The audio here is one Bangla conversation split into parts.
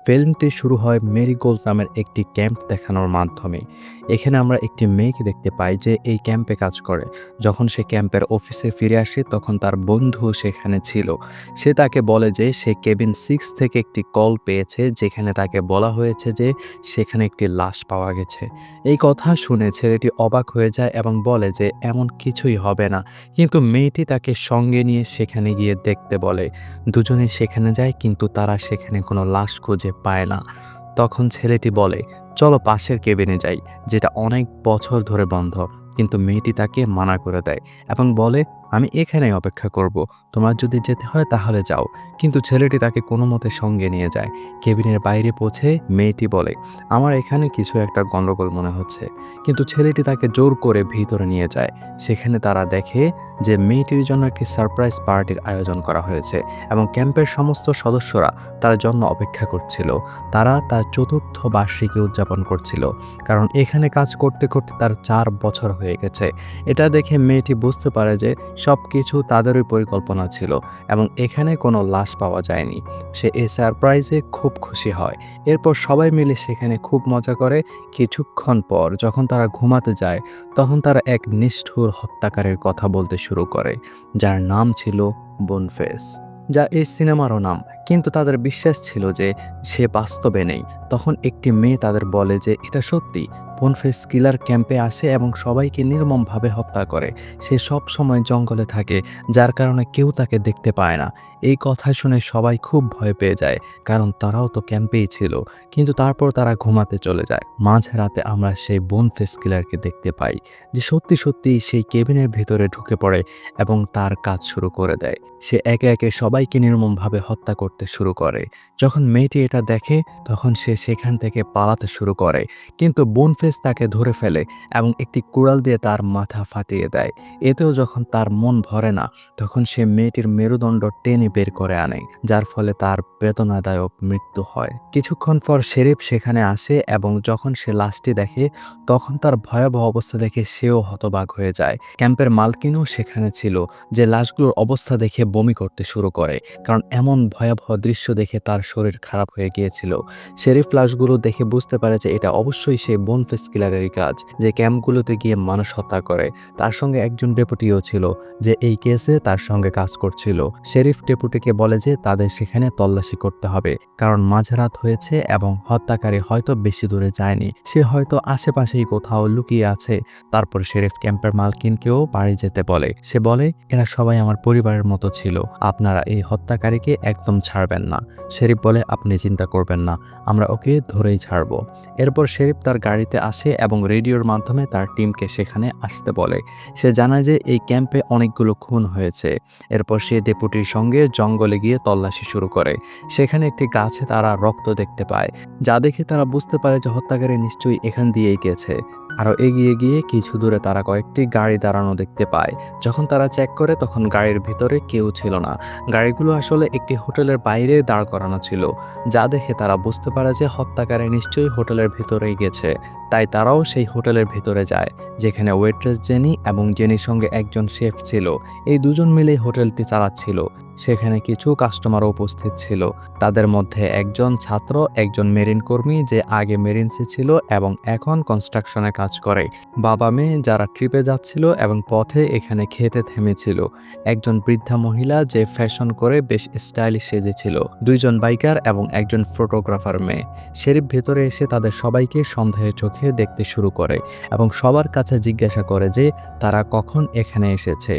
ফিল্মটি শুরু হয় মেরিগোল্ড নামের একটি ক্যাম্প দেখানোর মাধ্যমে। এখানে আমরা একটি মেয়েকে দেখতে পাই যে এই ক্যাম্পে কাজ করে। যখন সে ক্যাম্পের অফিসে ফিরে আসে তখন তার বন্ধু সেখানে ছিল। সে তাকে বলে যে সে কেবিন 6 থেকে একটি কল পেয়েছে যেখানে তাকে বলা হয়েছে যে সেখানে একটি লাশ পাওয়া গেছে। এই কথা শুনে ছেলেটি অবাক হয়ে যায় এবং বলে যে এমন কিছুই হবে না। কিন্তু মেয়েটি তাকে সঙ্গে নিয়ে সেখানে গিয়ে দেখতে বলে। দুজনে সেখানে যায় কিন্তু তারা সেখানে কোনো লাশ খুঁজে পায় না। তখন ছেলেটি বলে, চলো পাশের কেবিনে যাই, যেটা অনেক বছর ধরে বন্ধ। কিন্তু মেয়েটি তাকে মানা করে দেয় এবং বলে, আমি এখানেই অপেক্ষা করব, তোমার যদি যেতে হয় তাহলে যাও। কিন্তু ছেলেটি তাকে কোনো মতে সঙ্গে নিয়ে যায়। কেবিনের বাইরে পৌঁছে মেয়েটি বলে, আমার এখানে কিছু একটা গণ্ডগোল মনে হচ্ছে। কিন্তু ছেলেটি তাকে জোর করে ভিতরে নিয়ে যায়। সেখানে তারা দেখে যে মেয়েটির জন্য একটি সারপ্রাইজ পার্টির আয়োজন করা হয়েছে এবং ক্যাম্পের সমস্ত সদস্যরা তার জন্য অপেক্ষা করছিল। তারা তার ৪র্থ বার্ষিকী উদযাপন করছিল, কারণ এখানে কাজ করতে করতে তার ৪ বছর হয়ে গেছে। এটা দেখে মেয়েটি বুঝতে পারে যে সব কিছু তাদেরই পরিকল্পনা ছিল এবং এখানে কোনো লাশ পাওয়া যায়নি। সে এই সারপ্রাইজে খুব খুশি হয়। এরপর সবাই মিলে সেখানে খুব মজা করে। কিছুক্ষণ পর যখন তারা ঘুমাতে যায় তখন তারা এক নিষ্ঠুর হত্যাকারীর কথা বলতে শুরু করে, যার নাম ছিল বোনফেস, যা এই সিনেমারও নাম। কিন্তু তাদের বিশ্বাস ছিল যে সে বাস্তবে নেই। তখন একটি মেয়ে তাদের বলে যে এটা সত্যি। বোনফেস কিলার ক্যাম্পে আসে এবং সবাইকে নির্মমভাবে হত্যা করে। সে সব সময় জঙ্গলে থাকে, যার কারণে কেউ তাকে দেখতে পায় না। এই কথা শুনে সবাই খুব ভয় পেয়ে যায়, কারণ তারাও তো ক্যাম্পেই ছিল। কিন্তু তারপর তারা ঘুমাতে চলে যায়। মাঝরাতে আমরা সেই বোনফেস কিলারকে দেখতে পাই, যে সত্যি সত্যি সেই কেবিনের ভেতরে ঢুকে পড়ে এবং তার কাজ শুরু করে দেয়। সে একে একে সবাইকে নির্মমভাবে হত্যা করতে শুরু করে। যখন মেয়েটি এটা দেখে তখন সে সেখান থেকে পালাতে শুরু করে, কিন্তু বোনফেস তাকে ধরে ফেলে এবং একটি কুড়াল দিয়ে তার মাথা ফাটিয়ে দেয়। এতেও যখন তার মন ভরে না তখন সে মেয়েটির মেরুদণ্ড টেনে বের করে আনে, যার ফলে তার বেদনাদায়ক মৃত্যু হয়। কিছুক্ষণ পর শেরিফ সেখানে আসে এবং যখন সে লাশটি দেখে তখন তার ভয়াবহ অবস্থা দেখে সেও হতবাক হয়ে যায়। ক্যাম্পের মালকিনও সেখানে ছিল, যে লাশগুলোর অবস্থা দেখে বমি করতে শুরু করে, কারণ এমন ভয়াবহ দৃশ্য দেখে তার শরীর খারাপ হয়ে গিয়েছিল। শেরিফ লাশগুলো দেখে বুঝতে পারে যে এটা অবশ্যই সেই বোনফেস কিলারেরই কাজ, যে ক্যাম্পগুলোতে গিয়ে মানুষ হত্যা করে। তার সঙ্গে একজন ডেপুটিও ছিল, যে এই কেসে তার সঙ্গে কাজ করছিল। শেরিফ ডেপুটিকে বলে যে তাদের সেখানে তল্লাশি করতে হবে, কারণ মাঝরাত হয়েছে এবং হত্যাকারী হয়তো বেশি দূরে যায়নি, সে হয়তো আশেপাশেই কোথাও লুকিয়ে আছে। তারপর শেরিফ ক্যাম্পের মালকিনকেও বাড়ি যেতে বলে। সে বলে, এরা সবাই আমার পরিবারের মতো ছিল, আপনারা এই হত্যাকারীকে একদম ছাড়বেন না। শেরিফ বলে, আপনি চিন্তা করবেন না, আমরা ওকে ধরেই ছাড়ব। এরপর শেরিফ তার গাড়িতে আসে এবং রেডিওর মাধ্যমে তার টিমকে সেখানে আসতে বলে। সে জানায় যে এই ক্যাম্পে অনেকগুলো খুন হয়েছে। এরপর সে ডেপুটির সঙ্গে জঙ্গলে গিয়ে তল্লাশি শুরু করে। সেখানে একটি গাছে তারা রক্ত দেখতে পায়, যা দেখে তারা বুঝতে পারে যে হত্যাকারী নিশ্চয়ই এখান দিয়েই গেছে। আরও এগিয়ে গিয়ে কিছু দূরে তারা কয়েকটি গাড়ি দাঁড়ানো দেখতে পায়। যখন তারা চেক করে তখন গাড়ির ভিতরে কেউ ছিল না। গাড়িগুলো আসলে একটি হোটেলের বাইরে দাঁড় করানো ছিল, যা দেখে তারা বুঝতে পারে যে হত্যাকারী নিশ্চয়ই হোটেলের ভিতরেই গেছে। তাই তারাও সেই হোটেলের ভিতরে যায়, যেখানে ওয়েট্রেস জেনি এবং জেনির সঙ্গে একজন শেফ ছিল। এই দুজন মিলেই হোটেলটি চালাচ্ছিল। সেখানে কিছু কাস্টমারও উপস্থিত ছিল। তাদের মধ্যে একজন ছাত্র, একজন মেরিন কর্মী যে আগে মেরিনসে ছিল এবং এখন কনস্ট্রাকশনে কাজ করে, বাবা মেয়ে যারা ট্রিপে যাচ্ছিল এবং পথে এখানে খেতে থেমেছিল, একজন বৃদ্ধা মহিলা যে ফ্যাশন করে বেশ স্টাইলিশ সেজেছিল, দুইজন বাইকার এবং একজন ফটোগ্রাফার মেয়ে। শেরিফ ভেতরে এসে তাদের সবাইকে সন্দেহের চোখে দেখতে শুরু করে এবং সবার কাছে জিজ্ঞাসা করে যে তারা কখন এখানে এসেছে।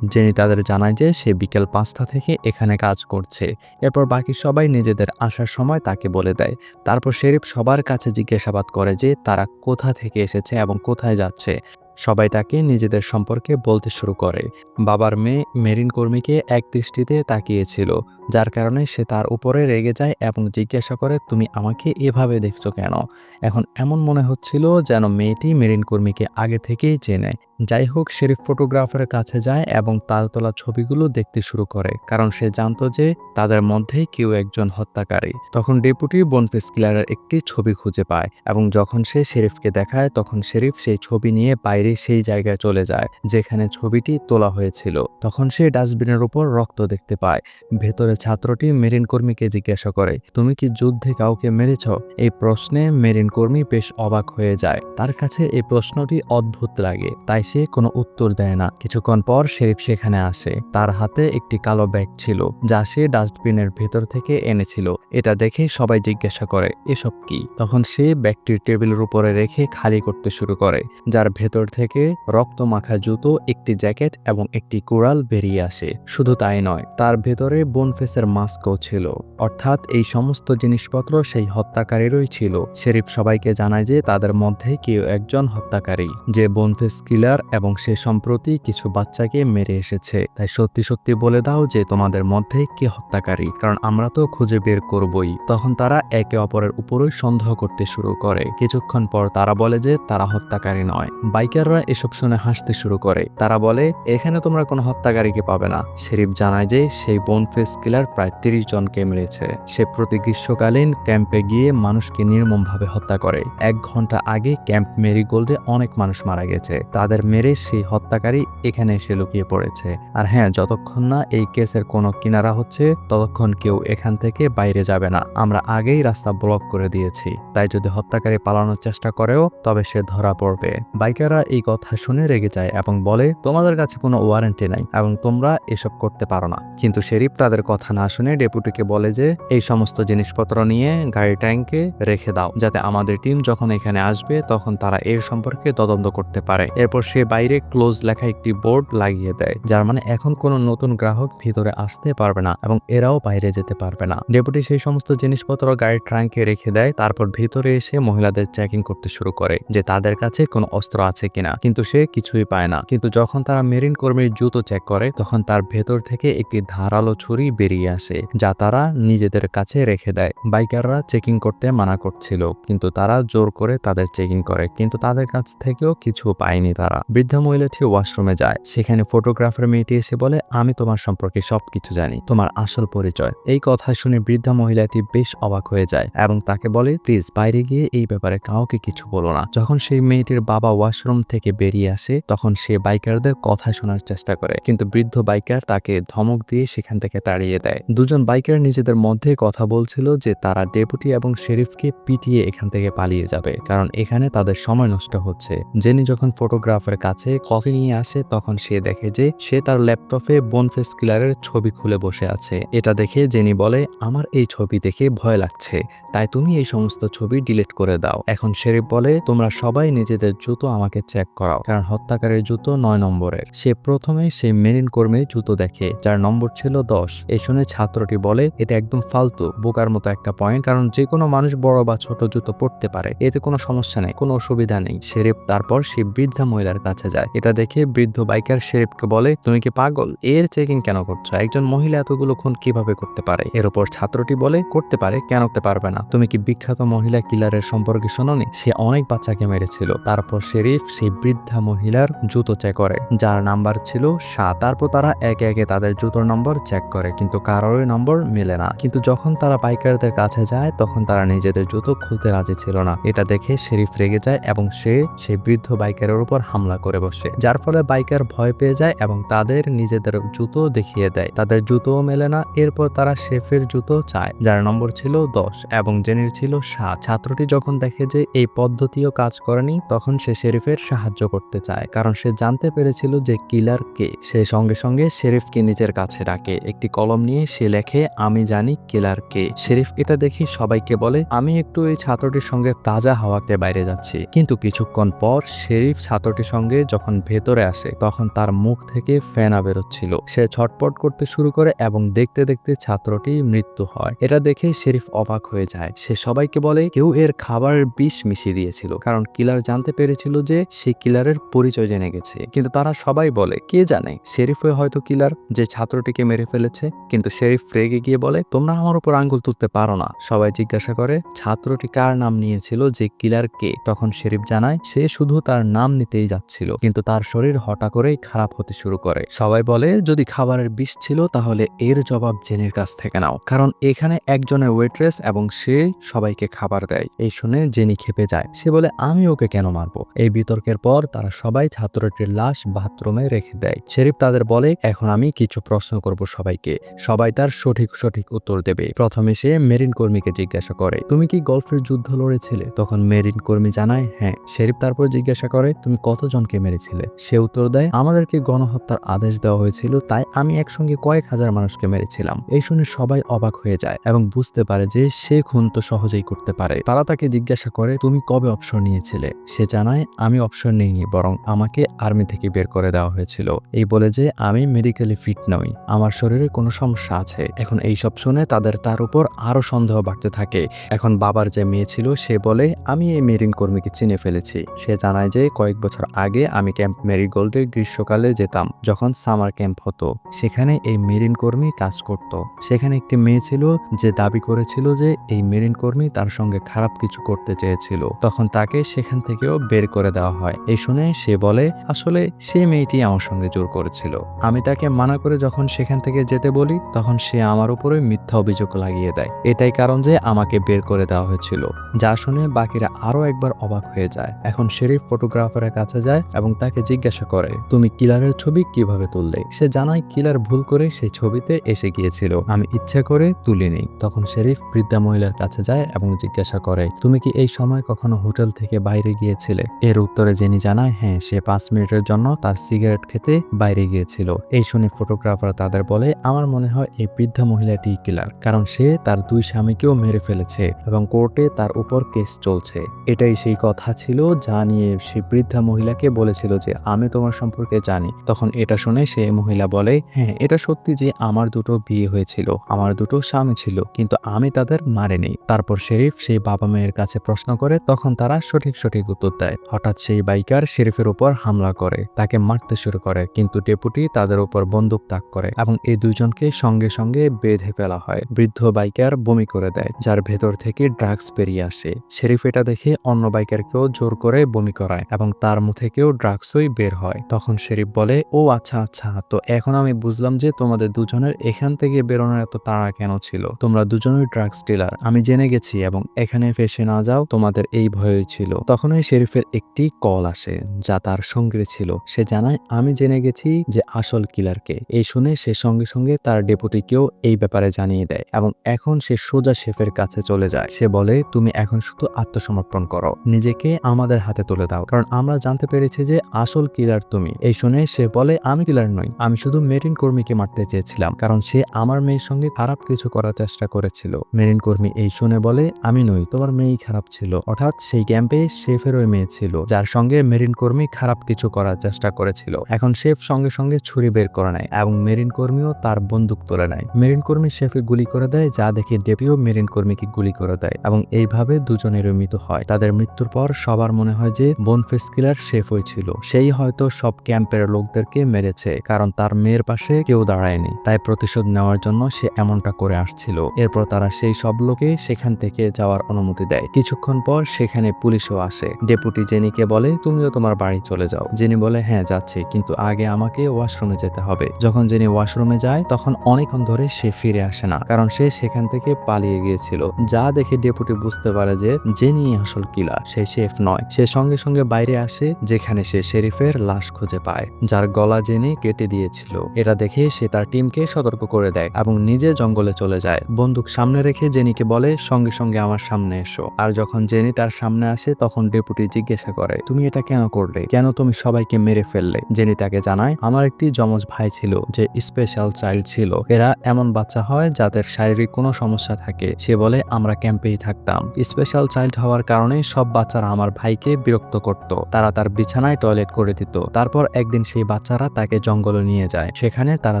জেনি তাদের জানায় যে সে বিকেল 5টা থেকে এখানে কাজ করছে। এরপর বাকি সবাই নিজেদের আসার সময় তাকে বলে দেয়। তারপর শেরিফ সবার কাছে জিজ্ঞাসাবাদ করে যে তারা কোথা থেকে এসেছে এবং কোথায় যাচ্ছে। সবাই তাকে নিজেদের সম্পর্কে বলতে শুরু করে। বাবার মেয়ে মেরিন কর্মীকে এক দৃষ্টিতে তাকিয়েছিল, যার কারণে সে তার উপরে রেগে যায় এবং জিজ্ঞাসা করে, তুমি আমাকে এভাবে দেখছো কেন? এখন এমন মনে হচ্ছিল যেন মেয়েটি মেরিন কর্মীকে আগে থেকেই চেনে। যাই হোক, শেরিফ ফটোগ্রাফারের কাছে যায় এবং তার তোলা ছবিগুলো দেখতে শুরু করে, কারণ সে জানতো যে তাদের মধ্যেই কেউ একজন হত্যাকারী। তখন ডেপুটি বোনফেস কিলারের একটি ছবি খুঁজে পায় এবং যখন সে শেরিফকে দেখায় তখন শেরিফ সেই ছবি নিয়ে বাইরে সেই জায়গায় চলে যায় যেখানে ছবিটি তোলা হয়েছিল। তখন সে ডাস্টবিনের উপর রক্ত দেখতে পায়। ভেতরে ছাত্রটি মেরিন কর্মীকে জিজ্ঞাসা করে, তুমি কি যুদ্ধে কাউকে মেরেছ? এই প্রশ্নে মেরিন কর্মী বেশ অবাক হয়ে যায়। তার কাছে এই প্রশ্নটি অদ্ভুত লাগে, তাই সে কোনো উত্তর দেয় না। কিছুক্ষণ পর শেরিফ সেখানে আসে। তার হাতে একটি কালো ব্যাগ ছিল, যা সে ডাস্টবিনের ভেতর থেকে এনেছিল। এটা দেখে সবাই জিজ্ঞাসা করে, এসব কি? তখন সে ব্যাগটি টেবিলের উপরে রেখে খালি করতে শুরু করে, যার ভেতর থেকে রক্তমাখা জুতো, একটি জ্যাকেট এবং একটি কুড়াল বেরিয়ে আসে। শুধু তাই নয়, তার ভেতরে বোনফেসের মাস্কও ছিল। অর্থাৎ এই সমস্ত জিনিসপত্র সেই হত্যাকারীরই ছিল। শেরিফ সবাইকে জানায় যে তাদের মধ্যে কেউ একজন হত্যাকারী, যে বোনফেস কিলার, এবং সে সম্প্রতি কিছু বাচ্চাকে মেরে এসেছে। তাই সত্যি সত্যি বলে দাও যে তোমাদের মধ্যে কে হত্যাকারী, কারণ আমরা তো খুঁজে বের করবই। তখন তারা একে অপরের উপরই সন্দেহ করতে শুরু করে। কিছুক্ষণ পর তারা বলে যে তারা হত্যাকারী নয়। বাইকাররা এসব শুনে হাসতে শুরু করে। তারা বলে, এখানে তোমরা কোনো হত্যাকারীকে পাবে না। শেরিফ জানায় যে সেই বোনফেস কিলার প্রায় 30 জনকে মেরেছে। সে প্রতি গ্রীষ্মকালীন ক্যাম্পে গিয়ে মানুষকে নির্মমভাবে হত্যা করে। 1 ঘন্টা আগে ক্যাম্প মেরিগোল্ডে অনেক মানুষ মারা গেছে। তাদের মেরে সেই হত্যাকারী এখানে এসে লুকিয়ে পড়েছে। আর হ্যাঁ, যতক্ষণ না এই কেসের কোনো কিনারা হচ্ছে ততক্ষণ কেউ এখান থেকে বাইরে যাবে না। আমরা আগেই রাস্তা ব্লক করে দিয়েছি, তাই যদি হত্যাকারী পালানোর চেষ্টা করেও তবে সে ধরা পড়বে। বাইকাররা এই কথা শুনে রেগে যায় এবং বলে, তোমাদের কাছে কোনো ওয়ারেন্টি নাই এবং তোমরা এসব করতে পারো না। কিন্তু শেরিফ তাদের কথা না শুনে ডেপুটিকে বলে যে এই সমস্ত জিনিসপত্র নিয়ে গাড়ি ট্যাঙ্কে রেখে দাও, যাতে আমাদের টিম যখন এখানে আসবে তখন তারা এর সম্পর্কে তদন্ত করতে পারে। এরপর সে বাইরে ক্লোজ লেখা একটি বোর্ড লাগিয়ে দেয়, যার মানে এখন কোনো নতুন গ্রাহক ভিতরে আসতে পারবে না এবং এরাও বাইরে যেতে পারবে না। ডেপুটি সেই সমস্ত জিনিসপত্র গাড়ির ট্রাঙ্কে রেখে দেয়। তারপর ভিতরে এসে মহিলাদের চেকিং করতে শুরু করে যে তাদের কাছে কোনো অস্ত্র আছে কিনা, কিন্তু সে কিছুই পায় না। কিন্তু যখন তারা মেরিন কর্মীর জুতো চেক করে তখন তার ভেতর থেকে একটি ধারালো ছুরি বেরিয়ে আসে, যা তারা নিজেদের কাছে রেখে দেয়। বাইকাররা চেকিং করতে মানা করছিল, কিন্তু তারা জোর করে তাদের চেকিং করে, কিন্তু তাদের কাছ থেকেও কিছু পায়নি তারা। বৃদ্ধা মহিলাটি ওয়াশরুমে যায়। সেখানে ফটোগ্রাফার মেয়েটি এসে বলে, আমি তোমার সম্পর্কে সবকিছু জানি, তোমার আসল পরিচয়। এই কথা শুনে বৃদ্ধা মহিলাটি বেশ অবাক হয়ে যায় এবং তাকে বলে, প্লিজ বাইরে গিয়ে এই ব্যাপারে কাউকে কিছু বলো না। যখন সেই মেয়েটির বাবা ওয়াশরুম থেকে বেরিয়ে আসে তখন সে বাইকারদের কথা শোনার চেষ্টা করে, কিন্তু বৃদ্ধ বাইকার তাকে ধমক দিয়ে সেখান থেকে তাড়িয়ে দেয়। দুজন বাইকার নিজেদের মধ্যে কথা বলছিল যে তারা ডেপুটি এবং শেরিফকে পিটিয়ে এখান থেকে পালিয়ে যাবে, কারণ এখানে তাদের সময় নষ্ট হচ্ছে। জেনি যখন ফটোগ্রাফার কাছে কফি নিয়ে আসে তখন সে দেখে যে সে তার ল্যাপটপে বোনফেস কিলারের ছবি খুলে বসে আছে। এটা দেখে জেনি বলে, আমার এই ছবি দেখে ভয় লাগছে, তাই তুমি এই সমস্ত ছবি ডিলিট করে দাও। এখন শেরিফ বলে, তোমরা সবাই নিজেদের জুতো আমাকে চেক করাও, কারণ হত্যাকারীর জুতো 9 নম্বরের। সে প্রথমে সেই মেরিন কর্মীর জুতো দেখে, যার নম্বর ছিল 10। এই শুনে ছাত্রটি বলে, এটা একদম ফালতু, বোকার মতো একটা পয়েন্ট, কারণ যে কোনো মানুষ বড় বা ছোট জুতো পরতে পারে, এতে কোনো সমস্যা নেই, কোনো অসুবিধা নেই। শেরিফ তারপর সেই বৃদ্ধা মহিলার কাছে যায়। এটা দেখে বৃদ্ধ বাইকার শেরিফকে বলে, তুমি কি পাগল? এর চেকিং কেন করছো? একজন মহিলা এতগুলো খুন কিভাবে করতে পারে? এর উপর ছাত্রটি বলে, করতে পারে, কেন করতে পারবে না? তুমি কি বিখ্যাত মহিলা কিলারের সম্পর্কে শোনোনি? সে অনেক বাচ্চাকে মেরেছিল। তারপর শেরিফ সেই বৃদ্ধা মহিলার জুতো চেক করে, যার নাম্বার ছিল 7। তারপর তারা একে একে তাদের জুতোর নম্বর চেক করে, কিন্তু কারোরই নম্বর মেলে না। কিন্তু যখন তারা বাইকারদের কাছে যায় তখন তারা নিজেদের জুতো খুলতে রাজি ছিল না। এটা দেখে শেরিফ রেগে যায় এবং সে সেই বৃদ্ধ বাইকারের উপর হামলা করে বসে, যার ফলে বাইকার ভয় পেয়ে যায় এবং তাদের নিজেদের জুতো দেখিয়ে দেয়। তাদের জুতোও মেলে না। এরপর তারা শেফের জুতো চায়, যার নম্বর ছিল 10 এবং জেনির ছিল 7। ছাত্রটি যখন দেখে যে এই পদ্ধতিও কাজ করেনি তখন সে শেরিফের সাহায্য করতে চায়, কারণ সে জানতে পেরেছিল যে কিলার কে। সে সঙ্গে সঙ্গে শেরিফকে নিজের কাছে ডাকে। একটি কলম নিয়ে সে লেখে, আমি জানি কিলার কে। শেরিফ এটা দেখে সবাইকে বলে, আমি একটু এই ছাত্রটির সঙ্গে তাজা হাওয়াতে বাইরে যাচ্ছি। কিন্তু কিছুক্ষণ পর শেরিফ ছাত্রটির সঙ্গে যখন ভেতরে আসে তখন তার মুখ থেকে ফেনা বেরোচ্ছিল। সে ছটপট করতে শুরু করে এবং দেখতে দেখতে ছাত্রটি মৃত্যু হয়। এটা দেখে শেরিফ অবাক হয়ে যায়। সে সবাইকে বলে, কেউ এর খাবারের বিষ মিশিয়ে দিয়েছিল, কারণ কিলার জানতে পেরেছিল যে সে কিলারের পরিচয় জেনে গেছে। কিন্তু তারা সবাই বলে, কে জানে, শেরিফই হয়তো কিলার যে ছাত্রটিকে মেরে ফেলেছে। কিন্তু শেরিফ রেগে গিয়ে বলে, তোমরা আমার উপর আঙ্গুল তুলতে পারো না। সবাই জিজ্ঞাসা করে ছাত্রটি কার নাম নিয়েছিল, যে কিলার কে। তখন শেরিফ জানায় সে শুধু তার নাম নিতেই যাচ্ছিল, কিন্তু তার শরীর হঠাৎ করেই খারাপ হতে শুরু করে। সবাই বলে, যদি খাবারের বিষ ছিল তাহলে এর জবাব জেনির কাছ থেকে নাও, কারণ এখানে একজনের ওয়েট্রেস এবং সে সবাইকে খাবার দেয়। এই শুনে জেনি খেপে যায়। সে বলে, আমি ওকে কেন মারবো? এই বিতর্কের পর তারা সবাই ছাত্রটির লাশ বাথরুমে রেখে দেয়। শেরিফ তাদের বলে, এখন আমি কিছু প্রশ্ন করব সবাইকে। সবাই তার সঠিক সঠিক উত্তর দেবে। প্রথমে সে মেরিন কর্মীকে জিজ্ঞাসা করে, তুমি কি গল্ফের যুদ্ধ লড়েছিলে? তখন মেরিন কর্মী জানায়, হ্যাঁ। শেরিফ তারপর জিজ্ঞাসা করে, তুমি কতজনকে মেরেছিলে? সে উত্তর দেয়, আমাদেরকে গণহত্যার আদেশ দেওয়া হয়েছিল, তাই আমি একসঙ্গে কয়েক হাজার মানুষকে মেরেছিলাম। এই শুনে সবাই অবাক হয়ে যায় এবং বুঝতে পারে যে সে খুন তো সহজেই করতে পারে। তারা তাকে জিজ্ঞাসা করে, তুমি কবে অবসর নিয়েছিলে? সে জানায়, আমি অবসর নেইনি, বরং আমাকে আর্মি থেকে বের করে দেওয়া হয়েছিল। এই বলে যে আমি মেডিকেলি ফিট নই, আমার শরীরে কোনো সমস্যা আছে। এখন এইসব শুনে তার উপর আরো সন্দেহ বাড়তে থাকে। এখন বাবার যে মেয়ে ছিল সে বলে, আমি এই মেরিন কর্মীকে চিনে ফেলেছি। সে জানায় যে কয়েক বছর আগে আমি ক্যাম্প মেরিগোল্ডে গ্রীষ্মকালে যেতাম, যখন সামার ক্যাম্প হতো। সেখানে এই মেরিন কর্মী কাজ করত। সেখানে একটি মেয়ে ছিল যে দাবি করেছিল যে এই মেরিন কর্মী তার সঙ্গে খারাপ কিছু করতে চেয়েছিল। তখন তাকে সেখান থেকেও বের করে দেওয়া হয়। এই শুনে সে বলে, আসলে সে মেয়েটি আমার সঙ্গে জোর করেছিল। আমি তাকে মানা করে যখন সেখান থেকে যেতে বলি, তখন সে আমার উপরে মিথ্যা অভিযোগ লাগিয়ে দেয়। এটাই কারণ যে আমাকে বের করে দেওয়া হয়েছিল। যা শুনে বাকিরা আরো একবার অবাক হয়ে যায়। এখন শেরিফ ফটোগ্রাফারের কাছে যায় এবং তাকে জিজ্ঞাসা করে, তুমি কিলারের ছবি কিভাবে তুললে? সে জানায়, কিলার ভুল করে সেই ছবিতে এসে গিয়েছিল, আমি ইচ্ছা করে তুলিনি। তখন শেরিফ বৃদ্ধা মহিলার কাছে যায় এবং জিজ্ঞাসা করে, তুমি কি এই সময় কখনো হোটেল থেকে বাইরে গিয়েছিলে? এর উত্তরে জেনি জানায়, হ্যাঁ, সে 5 মিনিটের জন্য তার সিগারেট খেতে বাইরে গিয়েছিল। এই শুনে ফটোগ্রাফার তাদের বলে, আমার মনে হয় এই বৃদ্ধা মহিলাটি কিলার, কারণ সে তার 2 স্বামীকেও মেরে ফেলেছে এবং কোর্টে তার উপর কেস চলছে। এটাই সেই কথা ছিল যা নিয়ে সে বৃদ্ধা মহিলাকে বলেছিল যে আমি তোমার সম্পর্কে জানি। তখন এটা শুনে সে মহিলা বলে, হ্যাঁ, এটা সত্যি যে আমার 2টো বিয়ে হয়েছিল, আমার 2টো স্বামী ছিল, কিন্তু আমি তাদের মারিনি। তারপর শেরিফ সেই বাবা মেয়ের কাছে প্রশ্ন করে, তখন তারা সঠিক সঠিক উত্তর দেয়। হঠাৎ সেই বাইকার শেরিফের উপর হামলা করে, তাকে মারতে শুরু করে, কিন্তু ডেপুটি তাদের উপর বন্দুক তাক করে এবং এই দুজনকে সঙ্গে সঙ্গে বেঁধে ফেলা হয়। বৃদ্ধ বাইকার বমি করে দেয়, যার ভেতর থেকে ড্রাগস বেরিয়ে আসে। শেরিফ এটা দেখে অন্য বাইকারকেও জোর করে বমি করায় এবং তার মুখ থেকেও ড্রাগসই বের হয়। তখন শেরিফ বলে, ও আচ্ছা আচ্ছা, তো এখন আমি বুঝলাম যে তোমাদের দুজনের এখান থেকে বেরোনোর এত তাড়া কেন ছিল। তোমরা দুজনই ড্রাগস ডিলার, আমি জেনে গেছি, এবং এখানে ফেসে না যাও তোমাদের এই ভয়ই ছিল। তখনই শেরিফের একটি কল আসে যা তার সঙ্গী ছিল। সে জানায়, আমি জেনে গেছি যে আসল কিলারকে। এই শুনে সে সঙ্গে সঙ্গে তার ডেপুটিকেও এই ব্যাপারে জানিয়ে দেয় এবং এখন সে সোজা শেফের কাছে চলে যায়। সে বলে, তুমি এখন শুধু আত্মসমর্পণ করো, নিজেকে আমাদের হাতে তুলে দাও, কারণ আমরা জানতে পেরেছি যে আসল কিলার তুমি। এই শুনে সে বলে, আমি কিলার নই, আমি শুধু মেরিন কর্মীকে মারতে চেয়েছিলাম, কারণ সে আমার মেয়ের সঙ্গে খারাপ কিছু করার চেষ্টা করেছিল। মেরিন কর্মী এই শুনে বলে, আমি নই, তোমার মেয়েই খারাপ ছিল। অর্থাৎ সেই ক্যাম্পে শেফের ওই মেয়ে ছিল যার সঙ্গে মেরিন কর্মী খারাপ কিছু করার চেষ্টা করেছিল। এখন শেফ সঙ্গে সঙ্গে ছুরি বের করে নেয় এবং মেরিন কর্মীও তার বন্দুক তুলে নেয়। মেরিন কর্মী শেফকে গুলি করে দেয়, যা দেখে ডেপিও মেরিন কর্মীকে গুলি করে দেয় এবং এইভাবে দুজনেরই মৃত্যু হয়। তাদের মৃত্যুর পর সবার মনে হয় যে বোনফেস কিলার শেফ হয়েছিল, সেই হয়তো সব ক্যাম্পের লোকদেরকে মেরেছে, কারণ তার মেয়ের পাশে কেউ দাঁড়ায়নি, তাই প্রতিশোধ নেওয়ার জন্য সে এমনটা করে আসছিল। এরপর তারা সেই সব লোকে সেখান থেকে যাওয়ার অনুমতি দেয়। কিছুক্ষণ পর সেখানে পুলিশও আসে। ডেপুটি জেনিকে বলে, তুমিও তোমার বাড়ি চলে যাও। জেনি বলে, হ্যাঁ যাচ্ছি, কিন্তু আগে আমাকে ওয়াশরুমে যেতে হবে। যখন জেনি ওয়াশরুমে যায় তখন অনেকক্ষণ ধরে সে ফিরে আসে না, কারণ সে সেখান থেকে পালিয়ে গিয়েছিল। যা দেখে ডেপুটি বুঝতে পারে যে জেনি আসল কিলার, সে শেফ নয়। সে সঙ্গে সঙ্গে বাইরে আসে, যেখানে সে শেরিফের লাশ খুঁজে পায়, যার গলা জেনি কেটে দিয়েছিল। এটা দেখে সে তার টিমকে সতর্ক করে দেয় এবং নিজে জঙ্গলে চলে যায়। বন্দুক সামনে রেখে জেনিকে বলে, সঙ্গে সঙ্গে আমার সামনে এসো। আর যখন জেনি তার সামনে আসে তখন ডেপুটি জিজ্ঞাসা করে, তুমি এটা কেন করলে? কেন তুমি সবাইকে মেরে ফেললে? জেনি তাকে জানায়, আমার একটি যমজ ভাই ছিল যে স্পেশাল চাইল্ড ছিল। এরা এমন বাচ্চা হয় যাদের শারীরিক কোনো সমস্যা থাকে। সে বলে, আমরা ক্যাম্পেই থাকতাম। স্পেশাল চাইল্ড হওয়ার কারণে সব বাচ্চারা আমার ভাইকে বিরক্ত করত। তারা তার বিছানায় টয়লেট করে দিত। তারপর একদিন সেই বাচ্চারা তাকে জঙ্গলে নিয়ে যায়। সেখানে তারা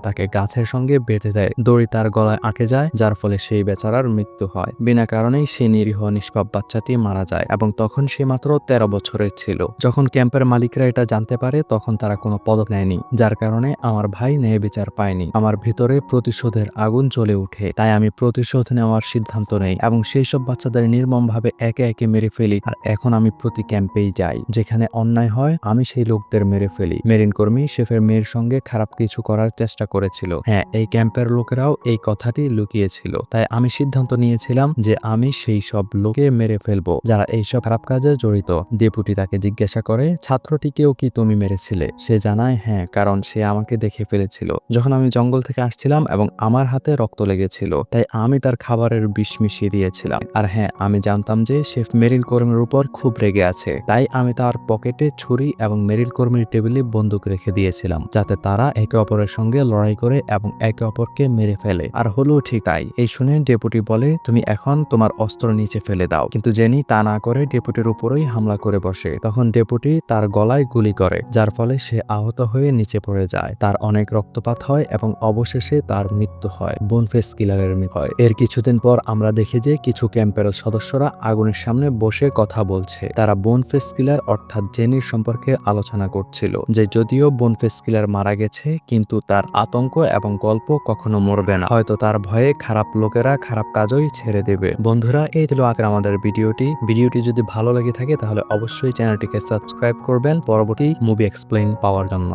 তাকে গাছের সঙ্গে বেঁধে দেয়। দড়ি তার গলায় আটকে যায়, যার ফলে সেই বেচারার মৃত্যু হয়। বিনা কারণেই সে নিরীহ নিষ্পাপ বাচ্চাটি মারা যায় এবং তখন সে মাত্র 13 বছরের ছিল। যখন ক্যাম্পের মালিকরা এটা জানতে পারে তখন তারা কোনো পদক নেয়নি, যার কারণে আমার ভাই ন্যায় বিচার পায়নি। আমার ভিতরে প্রতিশোধের আগুন জ্বলে উঠে, তাই আমি প্রতিশোধ নেওয়ার সিদ্ধান্ত নেই এবং সেই সব বাচ্চাদের নির্মম নির্মমভাবে একে একে মেরে ফেলি। আর এখন আমি প্রতি ক্যাম্পেই যাই, যেখানে অন্যায় হয় আমি সেই লোকদের মেরে ফেলি। মেরিন কর্মী শেফের মেয়ের সঙ্গে খারাপ কিছু করার চেষ্টা করেছিল। হ্যাঁ, এই ক্যাম্পের লোকেরাও এই কথাটি লুকিয়েছিল। তাই আমি সিদ্ধান্ত নিয়েছিলাম যে আমি সেই সব লোককে মেরে ফেলবো যারা এইসব খারাপ কাজে জড়িত। ডেপুটি তাকে জিজ্ঞাসা করে, ছাত্রটিকেও কি তুমি মেরেছিলে? সে জানায় হ্যাঁ, কারণ সে আমাকে দেখে ফেলেছিল যখন আমি জঙ্গল থেকে আসছিলাম এবং আমার হাতে রক্ত লেগেছিল, তাই আমি তার খাবারের বিষ মিশিয়ে দিয়েছিলাম। আর হ্যাঁ, আমি জানতাম যে শেফ মেরিল কর্মীর উপর খুব রেগে আছে, তাই আমি তার পকেটে ছুরি এবং মেরিল কর্মীর টেবিলে বন্দুক রেখে দিয়েছিলাম, যাতে তারা একে অপরের সঙ্গে লড়াই করে এবং একে অপরকে মেরে ফেলে। আর হলো ঠিক তাই। এই শুনে ডেপুটি বলে, তুমি এখন তোমার অস্ত্র নিচে ফেলে দাও। কিন্তু জেনি তা না করে ডেপুটির উপরেই হামলা করে বসে। তখন ডেপুটি তার গলায় গুলি করে, যার ফলে সে আহত হয়ে নিচে পড়ে যায়। তার অনেক রক্তপাত হয় এবং অবশেষে তার মৃত্যু হয়। বোনফেস কিলারের মৃত্যু হয়। এর কিছুদিন পর আমরা দেখি যে কিছু ক্যাম্পের সদস্যরা আগুনের সামনে বসে কথা বলছে। তারা বোনফেস কিলার অর্থাৎ জেনির সম্পর্কে আলোচনা করছিল, যে যদিও বোনফেস কিলার মারা গেছে, কিন্তু তার আতঙ্ক এবং গল্প কখনো মরবে না। হয়তো তার ভয়ে খারাপ লোকেরা খারাপ কাজই ছেড়ে দেবে। বন্ধুরা, এই ছিল আজকের আমাদের ভিডিওটি যদি ভালো লেগে থাকে তাহলে অবশ্যই চ্যানেলটিকে সাবস্ক্রাইব করবেন পরবর্তী মুভি এক্সপ্লেইন পাওয়ার জন্য।